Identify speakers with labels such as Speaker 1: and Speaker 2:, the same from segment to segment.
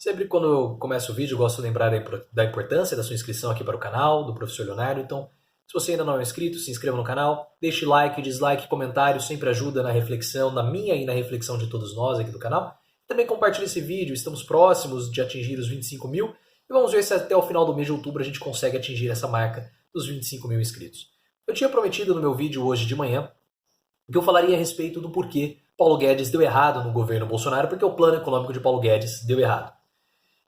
Speaker 1: Sempre quando eu começo o vídeo, eu gosto de lembrar da importância da sua inscrição aqui para o canal, do Professor Leonardo. Então, se você ainda não é inscrito, se inscreva no canal, deixe like, dislike, comentário, sempre ajuda na reflexão, na minha e na reflexão de todos nós aqui do canal. Também compartilhe esse vídeo, estamos próximos de atingir os 25 mil e vamos ver se até o final do mês de outubro a gente consegue atingir essa marca dos 25 mil inscritos. Eu tinha prometido no meu vídeo hoje de manhã que eu falaria a respeito do porquê Paulo Guedes deu errado no governo Bolsonaro, porque o plano econômico de Paulo Guedes deu errado.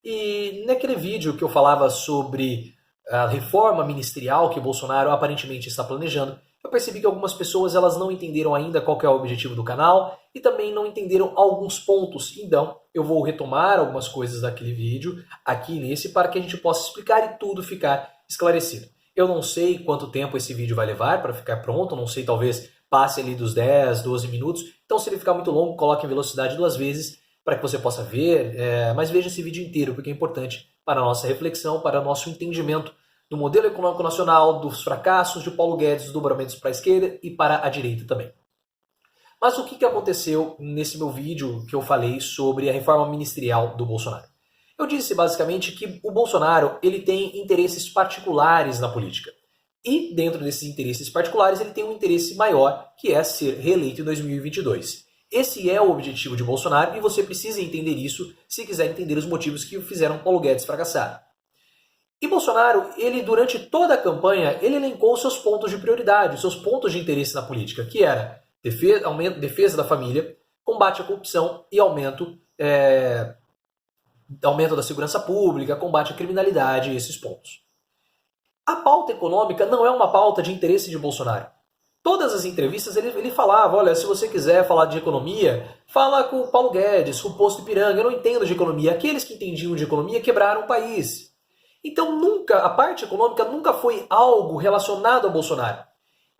Speaker 1: E naquele vídeo que eu falava sobre a reforma ministerial que Bolsonaro aparentemente está planejando, eu percebi que algumas pessoas elas não entenderam ainda qual que é o objetivo do canal e também não entenderam alguns pontos. Então, eu vou retomar algumas coisas daquele vídeo aqui nesse para que a gente possa explicar e tudo ficar esclarecido. Eu não sei quanto tempo esse vídeo vai levar para ficar pronto, não sei, talvez passe ali dos 10, 12 minutos. Então, se ele ficar muito longo, coloque em velocidade 2 vezes para que você possa ver, mas veja esse vídeo inteiro, porque é importante para a nossa reflexão, para o nosso entendimento do modelo econômico nacional, dos fracassos de Paulo Guedes, dos dobramentos para a esquerda e para a direita também. Mas o que aconteceu nesse meu vídeo que eu falei sobre a reforma ministerial do Bolsonaro? Eu disse basicamente que o Bolsonaro ele tem interesses particulares na política. E dentro desses interesses particulares ele tem um interesse maior, que é ser reeleito em 2022. Esse é o objetivo de Bolsonaro e você precisa entender isso se quiser entender os motivos que fizeram Paulo Guedes fracassar. E Bolsonaro, ele durante toda a campanha, ele elencou seus pontos de prioridade, seus pontos de interesse na política, que era defesa da família, combate à corrupção e aumento da segurança pública, combate à criminalidade, esses pontos. A pauta econômica não é uma pauta de interesse de Bolsonaro. Todas as entrevistas ele falava, olha, se você quiser falar de economia, fala com o Paulo Guedes, com o Posto Ipiranga, eu não entendo de economia. Aqueles que entendiam de economia quebraram o país. Então a parte econômica nunca foi algo relacionado a Bolsonaro.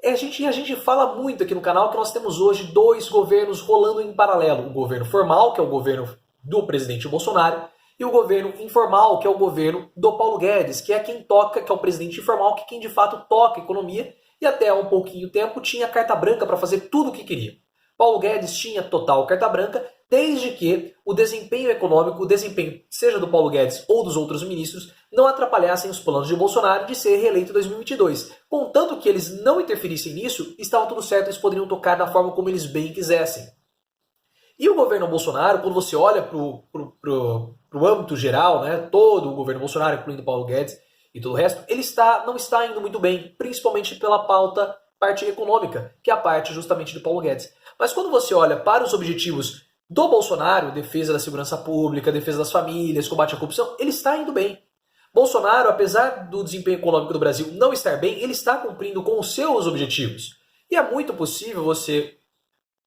Speaker 1: A gente fala muito aqui no canal que nós temos hoje 2 governos rolando em paralelo. O governo formal, que é o governo do presidente Bolsonaro, e o governo informal, que é o governo do Paulo Guedes, que é quem toca, que é o presidente informal, que é quem de fato toca a economia, e até há um pouquinho tempo tinha carta branca para fazer tudo o que queria. Paulo Guedes tinha total carta branca, desde que o desempenho econômico, o desempenho seja do Paulo Guedes ou dos outros ministros, não atrapalhassem os planos de Bolsonaro de ser reeleito em 2022. Contanto que eles não interferissem nisso, estava tudo certo, eles poderiam tocar da forma como eles bem quisessem. E o governo Bolsonaro, quando você olha para o âmbito geral, né, todo o governo Bolsonaro, incluindo Paulo Guedes e todo o resto, ele não está indo muito bem, principalmente pela parte econômica, que é a parte justamente de Paulo Guedes. Mas quando você olha para os objetivos do Bolsonaro, defesa da segurança pública, defesa das famílias, combate à corrupção, ele está indo bem. Bolsonaro, apesar do desempenho econômico do Brasil não estar bem, ele está cumprindo com os seus objetivos. E é muito possível você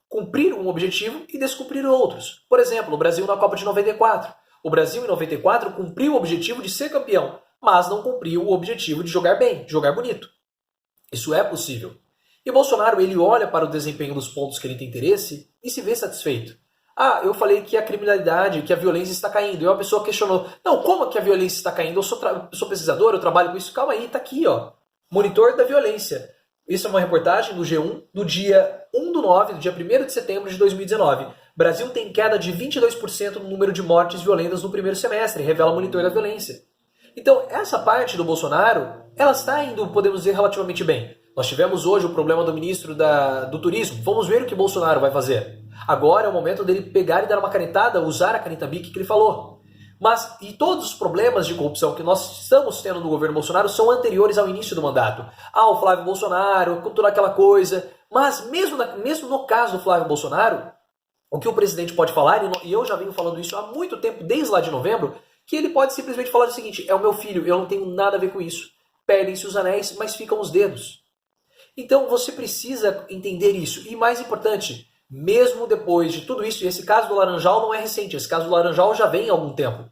Speaker 1: cumprir um objetivo e descumprir outros. Por exemplo, o Brasil na Copa de 94. O Brasil em 94 cumpriu o objetivo de ser campeão, mas não cumpriu o objetivo de jogar bem, de jogar bonito. Isso é possível. E Bolsonaro, ele olha para o desempenho dos pontos que ele tem interesse e se vê satisfeito. Ah, eu falei que a criminalidade, que a violência está caindo. E uma pessoa questionou, não, como que a violência está caindo? Eu sou pesquisador, eu trabalho com isso. Calma aí, está aqui, ó. Monitor da violência. Isso é uma reportagem do G1 do dia 1/9, do dia 1º de setembro de 2019. Brasil tem queda de 22% no número de mortes violentas no primeiro semestre, revela o Monitor da Violência. Então, essa parte do Bolsonaro, ela está indo, podemos dizer, relativamente bem. Nós tivemos hoje o problema do ministro do Turismo. Vamos ver o que Bolsonaro vai fazer. Agora é o momento dele pegar e dar uma canetada, usar a caneta BIC que ele falou. Mas, e todos os problemas de corrupção que nós estamos tendo no governo Bolsonaro são anteriores ao início do mandato. Ah, o Flávio Bolsonaro, com toda aquela coisa. Mas, mesmo no caso do Flávio Bolsonaro, o que o presidente pode falar, e eu já venho falando isso há muito tempo, desde lá de novembro, que ele pode simplesmente falar o seguinte, é o meu filho, eu não tenho nada a ver com isso. Perdem-se os anéis, mas ficam os dedos. Então, você precisa entender isso. E mais importante, mesmo depois de tudo isso, e esse caso do Laranjal não é recente, esse caso do Laranjal já vem há algum tempo.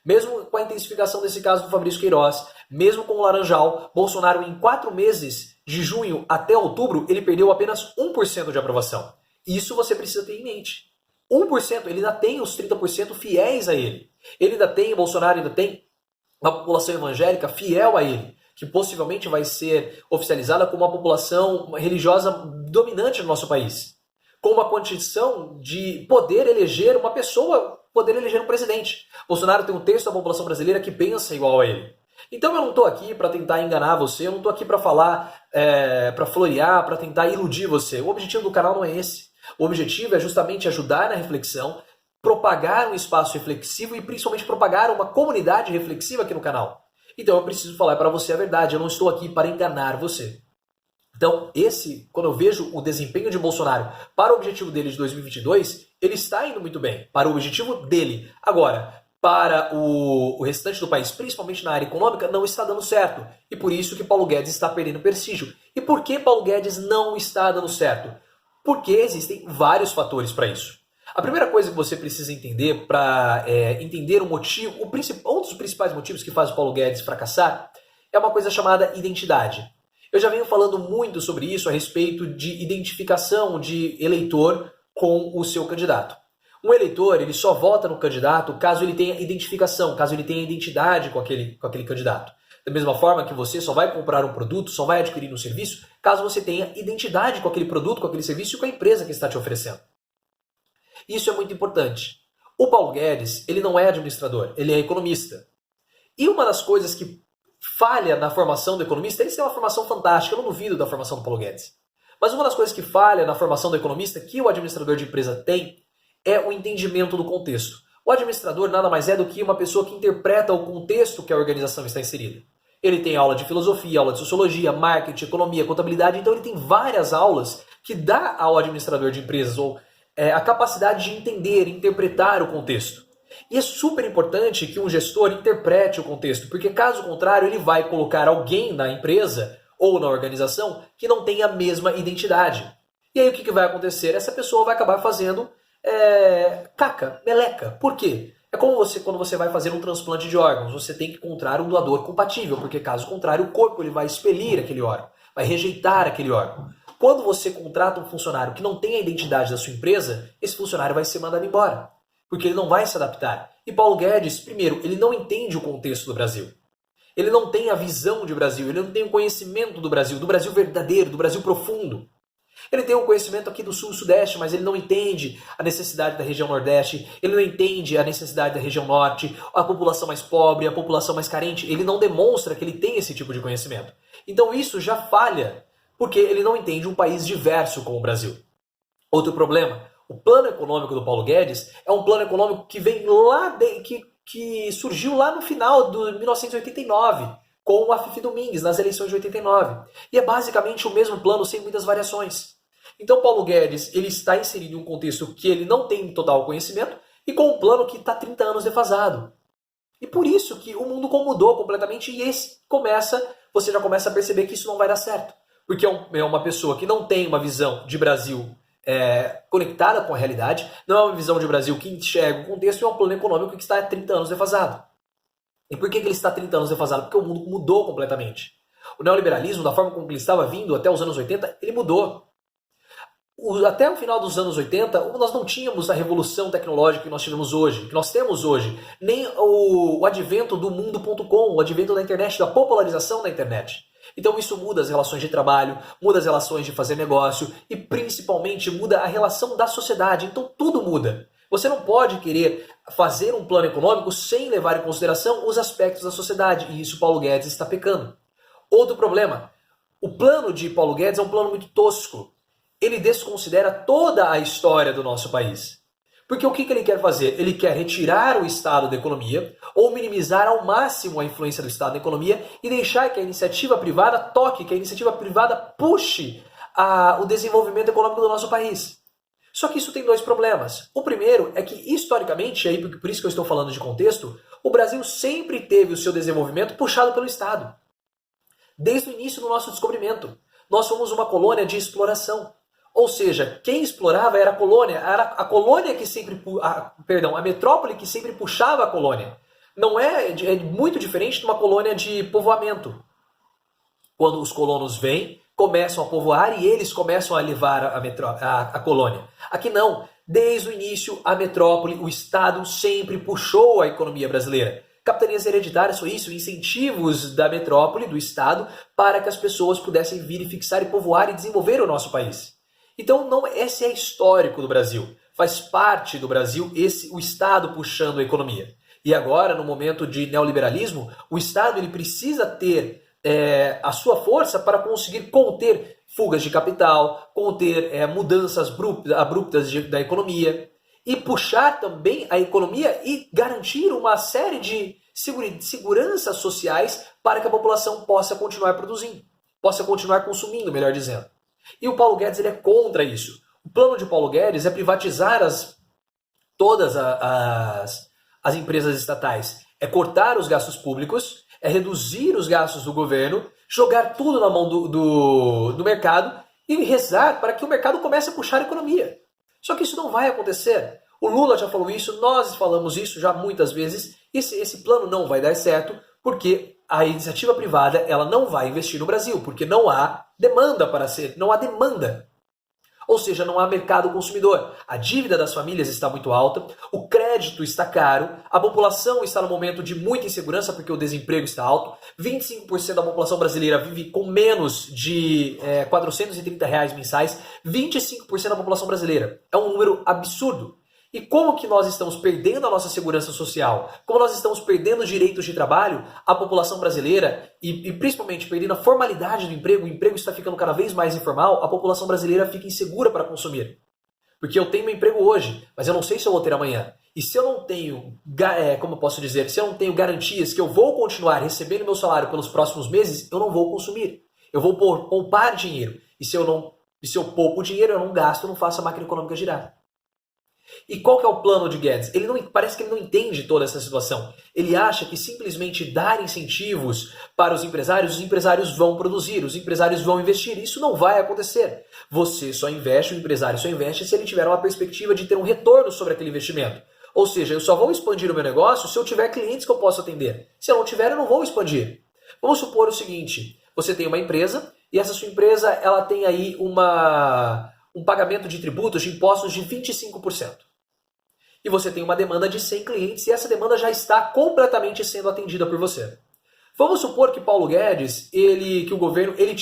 Speaker 1: Mesmo com a intensificação desse caso do Fabrício Queiroz, mesmo com o Laranjal, Bolsonaro em 4 meses, de junho até outubro, ele perdeu apenas 1% de aprovação. Isso você precisa ter em mente. 1%, ele ainda tem os 30% fiéis a ele. Bolsonaro ainda tem uma população evangélica fiel a ele, que possivelmente vai ser oficializada como uma população religiosa dominante no nosso país, com uma condição de poder eleger uma pessoa poder eleger um presidente. Bolsonaro tem um terço da população brasileira que pensa igual a ele. Então eu não estou aqui para tentar enganar você, eu não estou aqui para falar, para florear, para tentar iludir você. O objetivo do canal não é esse. O objetivo é justamente ajudar na reflexão, propagar um espaço reflexivo e principalmente propagar uma comunidade reflexiva aqui no canal. Então eu preciso falar para você a verdade, eu não estou aqui para enganar você. Então, quando eu vejo o desempenho de Bolsonaro para o objetivo dele de 2022, ele está indo muito bem, para o objetivo dele. Agora, para o restante do país, principalmente na área econômica, não está dando certo. E por isso que Paulo Guedes está perdendo prestígio. E por que Paulo Guedes não está dando certo? Porque existem vários fatores para isso. A primeira coisa que você precisa entender para entender o motivo, um dos principais motivos que faz o Paulo Guedes fracassar, é uma coisa chamada identidade. Eu já venho falando muito sobre isso a respeito de identificação de eleitor com o seu candidato. Um eleitor, ele só vota no candidato caso ele tenha identificação, caso ele tenha identidade com aquele candidato. Da mesma forma que você só vai comprar um produto, só vai adquirir um serviço, caso você tenha identidade com aquele produto, com aquele serviço e com a empresa que está te oferecendo. Isso é muito importante. O Paulo Guedes, ele não é administrador, ele é economista. E uma das coisas que falha na formação do economista, ele tem uma formação fantástica, eu não duvido da formação do Paulo Guedes. Mas uma das coisas que falha na formação do economista, que o administrador de empresa tem, é o entendimento do contexto. O administrador nada mais é do que uma pessoa que interpreta o contexto que a organização está inserida. Ele tem aula de filosofia, aula de sociologia, marketing, economia, contabilidade, então ele tem várias aulas que dá ao administrador de empresas ou a capacidade de entender, interpretar o contexto. E é super importante que um gestor interprete o contexto, porque caso contrário ele vai colocar alguém na empresa ou na organização que não tem a mesma identidade. E aí o que vai acontecer? Essa pessoa vai acabar fazendo meleca. Por quê? É como quando você vai fazer um transplante de órgãos, você tem que encontrar um doador compatível, porque caso contrário o corpo ele vai expelir aquele órgão, vai rejeitar aquele órgão. Quando você contrata um funcionário que não tem a identidade da sua empresa, esse funcionário vai ser mandado embora, porque ele não vai se adaptar. E Paulo Guedes, primeiro, ele não entende o contexto do Brasil. Ele não tem a visão de Brasil, ele não tem o conhecimento do Brasil verdadeiro, do Brasil profundo. Ele tem um conhecimento aqui do Sul e Sudeste, mas ele não entende a necessidade da região Nordeste, ele não entende a necessidade da região Norte, a população mais pobre, a população mais carente. Ele não demonstra que ele tem esse tipo de conhecimento. Então isso já falha, porque ele não entende um país diverso como o Brasil. Outro problema, o plano econômico do Paulo Guedes é um plano econômico que vem que surgiu lá no final de 1989, com a Fifi Domingues, nas eleições de 89. E é basicamente o mesmo plano, sem muitas variações. Então Paulo Guedes ele está inserido em um contexto que ele não tem total conhecimento e com um plano que está 30 anos defasado. E por isso que o mundo mudou completamente e você já começa a perceber que isso não vai dar certo. Porque é uma pessoa que não tem uma visão de Brasil conectada com a realidade, não é uma visão de Brasil que enxerga o contexto e é um plano econômico que está há 30 anos defasado. E por que ele está 30 anos defasado? Porque o mundo mudou completamente. O neoliberalismo, da forma como ele estava vindo até os anos 80, ele mudou. Até o final dos anos 80, nós não tínhamos a revolução tecnológica que nós tivemos hoje, que nós temos hoje, nem o advento do mundo.com, o advento da internet, da popularização da internet. Então isso muda as relações de trabalho, muda as relações de fazer negócio e principalmente muda a relação da sociedade. Então tudo muda. Você não pode querer fazer um plano econômico sem levar em consideração os aspectos da sociedade, e isso Paulo Guedes está pecando. Outro problema, o plano de Paulo Guedes é um plano muito tosco. Ele desconsidera toda a história do nosso país. Porque o que ele quer fazer? Ele quer retirar o Estado da economia, ou minimizar ao máximo a influência do Estado na economia, e deixar que a iniciativa privada toque, que a iniciativa privada puxe o desenvolvimento econômico do nosso país. Só que isso tem dois problemas. O primeiro é que, historicamente, aí por isso que eu estou falando de contexto, o Brasil sempre teve o seu desenvolvimento puxado pelo Estado. Desde o início do nosso descobrimento. Nós fomos uma colônia de exploração. Ou seja, quem explorava era a colônia que sempre, a metrópole que sempre puxava a colônia. Não é muito diferente de uma colônia de povoamento. Quando os colonos vêm, começam a povoar e eles começam a levar a colônia. Aqui não. Desde o início, a metrópole, o Estado sempre puxou a economia brasileira. Capitanias hereditárias foi isso, incentivos da metrópole, do Estado, para que as pessoas pudessem vir e fixar e povoar e desenvolver o nosso país. Então, esse é histórico do Brasil. faz parte do Brasil o Estado puxando a economia. E agora, no momento de neoliberalismo, o Estado ele precisa ter a sua força para conseguir conter fugas de capital, conter mudanças abruptas da economia e puxar também a economia e garantir uma série de seguranças sociais para que a população possa continuar produzindo, possa continuar consumindo, melhor dizendo. E o Paulo Guedes ele é contra isso. O plano de Paulo Guedes é privatizar todas as empresas estatais, é cortar os gastos públicos, é reduzir os gastos do governo, jogar tudo na mão do mercado e rezar para que o mercado comece a puxar a economia. Só que isso não vai acontecer. O Lula já falou isso, nós falamos isso já muitas vezes. Esse plano não vai dar certo porque a iniciativa privada ela não vai investir no Brasil, porque não há demanda não há demanda. Ou seja, não há mercado consumidor. A dívida das famílias está muito alta, o crédito está caro, a população está no momento de muita insegurança porque o desemprego está alto, 25% da população brasileira vive com menos de R$430 mensais, 25% da população brasileira. É um número absurdo. E como que nós estamos perdendo a nossa segurança social, como nós estamos perdendo direitos de trabalho, a população brasileira, e principalmente perdendo a formalidade do emprego, o emprego está ficando cada vez mais informal, a população brasileira fica insegura para consumir. Porque eu tenho meu emprego hoje, mas eu não sei se eu vou ter amanhã. E se eu não tenho, como eu posso dizer, se eu não tenho garantias que eu vou continuar recebendo meu salário pelos próximos meses, eu não vou consumir. Eu vou poupar dinheiro. E se eu poupo dinheiro, eu não gasto, eu não faço a máquina econômica girar. E qual que é o plano de Guedes? Parece que ele não entende toda essa situação. Ele acha que simplesmente dar incentivos para os empresários vão produzir, os empresários vão investir. Isso não vai acontecer. Você só investe, o empresário só investe se ele tiver uma perspectiva de ter um retorno sobre aquele investimento. Ou seja, eu só vou expandir o meu negócio se eu tiver clientes que eu possa atender. Se eu não tiver, eu não vou expandir. Vamos supor o seguinte, você tem uma empresa e essa sua empresa ela tem aí um pagamento de tributos, de impostos de 25%. E você tem uma demanda de 100 clientes e essa demanda já está completamente sendo atendida por você. Vamos supor que Paulo Guedes, que o governo, ele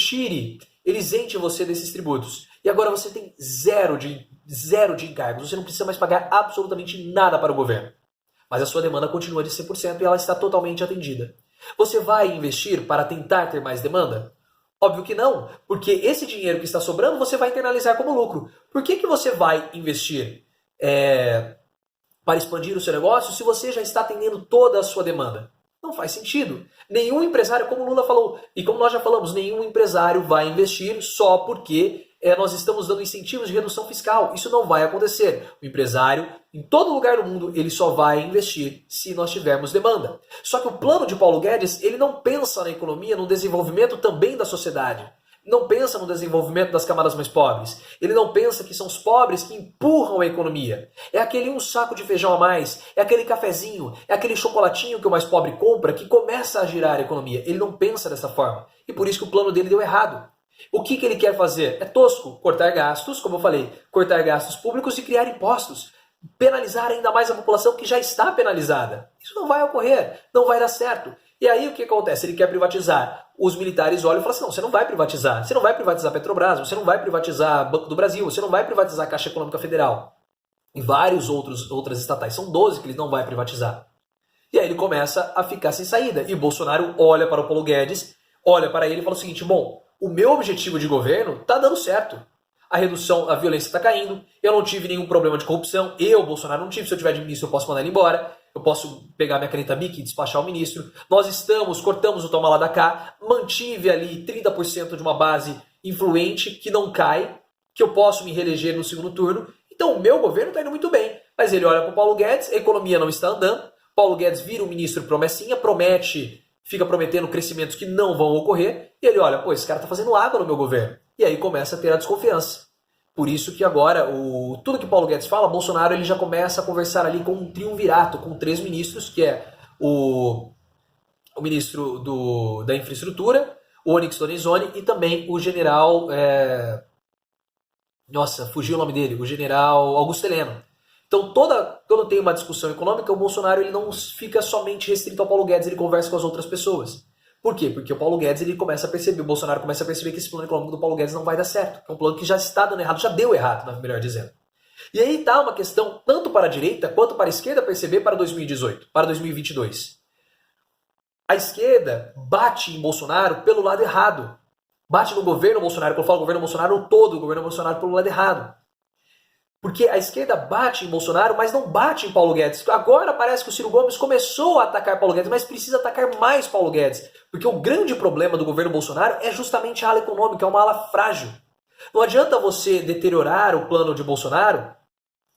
Speaker 1: isente você desses tributos. E agora você tem zero de encargos, você não precisa mais pagar absolutamente nada para o governo. Mas a sua demanda continua de 100% e ela está totalmente atendida. Você vai investir para tentar ter mais demanda? Óbvio que não, porque esse dinheiro que está sobrando você vai internalizar como lucro. Por que você vai investir para expandir o seu negócio se você já está atendendo toda a sua demanda? Não faz sentido. Nenhum empresário, como o Lula falou, e como nós já falamos, nenhum empresário vai investir só porque nós estamos dando incentivos de redução fiscal. Isso não vai acontecer. O empresário, em todo lugar do mundo, ele só vai investir se nós tivermos demanda. Só que o plano de Paulo Guedes, ele não pensa na economia, no desenvolvimento também da sociedade. Não pensa no desenvolvimento das camadas mais pobres. Ele não pensa que são os pobres que empurram a economia. É aquele um saco de feijão a mais, é aquele cafezinho, é aquele chocolatinho que o mais pobre compra que começa a girar a economia. Ele não pensa dessa forma. E por isso que o plano dele deu errado. O que ele quer fazer? É tosco. Cortar gastos, como eu falei, cortar gastos públicos e criar impostos. Penalizar ainda mais a população que já está penalizada. Isso não vai ocorrer, não vai dar certo. E aí o que acontece? Ele quer privatizar. Os militares olham e falam assim, não, você não vai privatizar. Você não vai privatizar Petrobras, você não vai privatizar Banco do Brasil, você não vai privatizar a Caixa Econômica Federal. E vários outras estatais. São 12 que ele não vai privatizar. E aí ele começa a ficar sem saída. E Bolsonaro olha para o Paulo Guedes, olha para ele e fala o seguinte, bom, o meu objetivo de governo está dando certo. A violência está caindo, eu não tive nenhum problema de corrupção, Bolsonaro, não tive, se eu tiver de ministro eu posso mandar ele embora, eu posso pegar minha caneta Bic e despachar o ministro, cortamos o toma lá da cá, mantive ali 30% de uma base influente que não cai, que eu posso me reeleger no segundo turno, então o meu governo está indo muito bem. Mas ele olha para o Paulo Guedes, a economia não está andando, Paulo Guedes vira um ministro promessinha, fica prometendo crescimentos que não vão ocorrer, e ele olha, esse cara está fazendo água no meu governo. E aí começa a ter a desconfiança. Por isso que agora, tudo que Paulo Guedes fala, Bolsonaro ele já começa a conversar ali com um triunvirato, com 3 ministros, que é o ministro da infraestrutura, o Onyx Lorenzoni, e também o general... fugiu o nome dele, o general Augusto Heleno. Então, quando tem uma discussão econômica, o Bolsonaro ele não fica somente restrito ao Paulo Guedes, ele conversa com as outras pessoas. Por quê? Porque o Paulo Guedes ele começa a perceber, o Bolsonaro começa a perceber que esse plano econômico do Paulo Guedes não vai dar certo. É um plano que já está dando errado, já deu errado, melhor dizendo. E aí está uma questão tanto para a direita quanto para a esquerda perceber para 2018, para 2022. A esquerda bate em Bolsonaro pelo lado errado. Bate no governo Bolsonaro, quando eu falo governo Bolsonaro, todo o governo Bolsonaro pelo lado errado. Porque a esquerda bate em Bolsonaro, mas não bate em Paulo Guedes. Agora parece que o Ciro Gomes começou a atacar Paulo Guedes, mas precisa atacar mais Paulo Guedes. Porque o grande problema do governo Bolsonaro é justamente a ala econômica, é uma ala frágil. Não adianta você deteriorar o plano de Bolsonaro,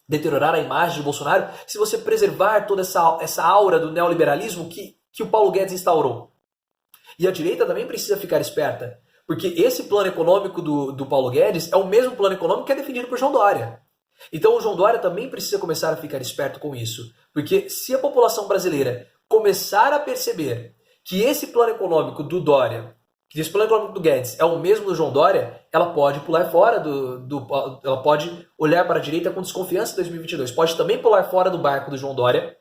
Speaker 1: deteriorar a imagem de Bolsonaro, se você preservar toda essa aura do neoliberalismo que o Paulo Guedes instaurou. E a direita também precisa ficar esperta, porque esse plano econômico do Paulo Guedes é o mesmo plano econômico que é defendido por João Dória. Então o João Dória também precisa começar a ficar esperto com isso, porque se a população brasileira começar a perceber que esse plano econômico do Dória, que esse plano econômico do Guedes é o mesmo do João Dória, ela pode pular fora ela pode olhar para a direita com desconfiança em 2022, pode também pular fora do barco do João Dória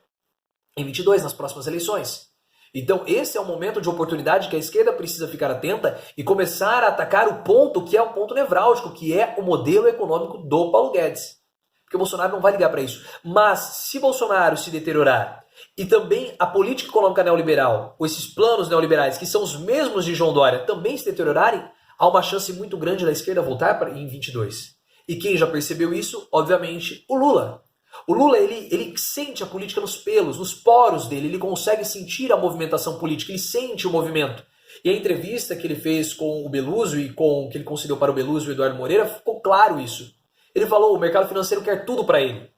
Speaker 1: em 22, nas próximas eleições. Então esse é um momento de oportunidade que a esquerda precisa ficar atenta e começar a atacar o ponto que é o ponto nevrálgico, que é o modelo econômico do Paulo Guedes. Porque o Bolsonaro não vai ligar para isso. Mas se Bolsonaro se deteriorar e também a política econômica neoliberal, ou esses planos neoliberais, que são os mesmos de João Dória, também se deteriorarem, há uma chance muito grande da esquerda voltar em 22. E quem já percebeu isso, obviamente, o Lula. O Lula, ele sente a política nos pelos, nos poros dele, ele consegue sentir a movimentação política, ele sente o movimento. E a entrevista que ele fez com o Belusio e que ele concedeu para o Belusio e o Eduardo Moreira, ficou claro isso. Ele falou, o mercado financeiro quer tudo para ele.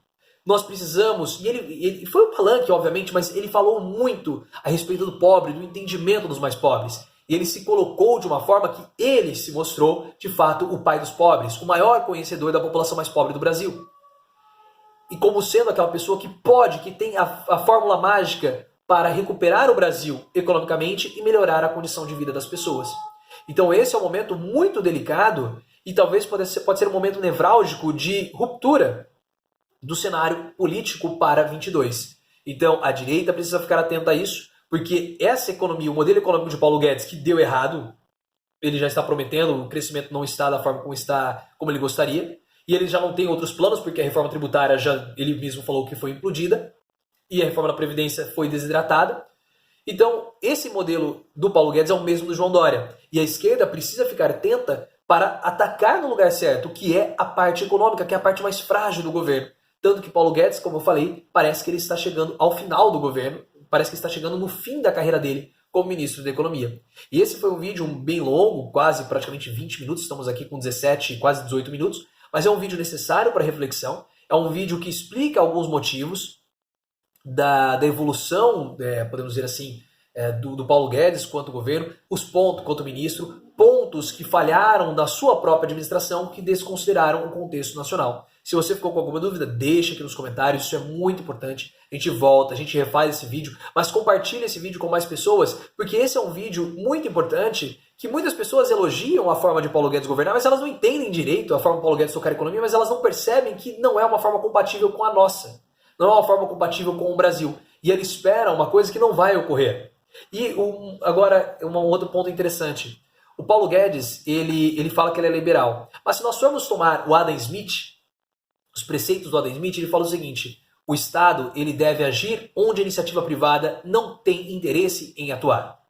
Speaker 1: Nós precisamos, e ele foi um palanque, obviamente, mas ele falou muito a respeito do pobre, do entendimento dos mais pobres. E ele se colocou de uma forma que ele se mostrou, de fato, o pai dos pobres, o maior conhecedor da população mais pobre do Brasil. E como sendo aquela pessoa que tem a fórmula mágica para recuperar o Brasil economicamente e melhorar a condição de vida das pessoas. Então esse é um momento muito delicado e talvez pode ser um momento nevrálgico de ruptura do cenário político para 22. Então a direita precisa ficar atenta a isso, porque essa economia, o modelo econômico de Paulo Guedes que deu errado, ele já está prometendo, o crescimento não está da forma como ele gostaria, e ele já não tem outros planos, porque a reforma tributária, ele mesmo falou que foi implodida, e a reforma da Previdência foi desidratada. Então, esse modelo do Paulo Guedes é o mesmo do João Dória. E a esquerda precisa ficar atenta para atacar no lugar certo, que é a parte econômica, que é a parte mais frágil do governo. Tanto que Paulo Guedes, como eu falei, parece que ele está chegando ao final do governo, parece que está chegando no fim da carreira dele como ministro da Economia. E esse foi um vídeo bem longo, praticamente 20 minutos, estamos aqui com 17, quase 18 minutos, mas é um vídeo necessário para reflexão, é um vídeo que explica alguns motivos da evolução, podemos dizer assim, do Paulo Guedes quanto governo, os pontos quanto ministro, pontos que falharam da sua própria administração que desconsideraram o contexto nacional. Se você ficou com alguma dúvida, deixa aqui nos comentários, isso é muito importante. A gente volta, a gente refaz esse vídeo, mas compartilha esse vídeo com mais pessoas, porque esse é um vídeo muito importante, que muitas pessoas elogiam a forma de Paulo Guedes governar, mas elas não entendem direito a forma de Paulo Guedes tocar a economia, mas elas não percebem que não é uma forma compatível com a nossa, não é uma forma compatível com o Brasil. E ele espera uma coisa que não vai ocorrer. E agora, um outro ponto interessante. O Paulo Guedes, ele fala que ele é liberal, mas se nós formos tomar o Adam Smith, os preceitos do Adam Smith, ele fala o seguinte: o Estado ele deve agir onde a iniciativa privada não tem interesse em atuar.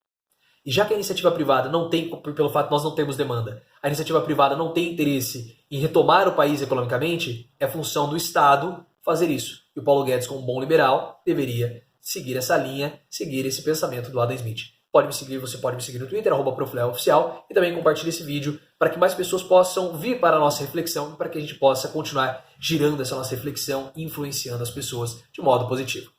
Speaker 1: E já que a iniciativa privada não tem, pelo fato de nós não termos demanda, a iniciativa privada não tem interesse em retomar o país economicamente, é função do Estado fazer isso. E o Paulo Guedes, como um bom liberal, deveria seguir essa linha, seguir esse pensamento do Adam Smith. Você pode me seguir no Twitter, @profleoficial, e também compartilhe esse vídeo para que mais pessoas possam vir para a nossa reflexão e para que a gente possa continuar girando essa nossa reflexão e influenciando as pessoas de modo positivo.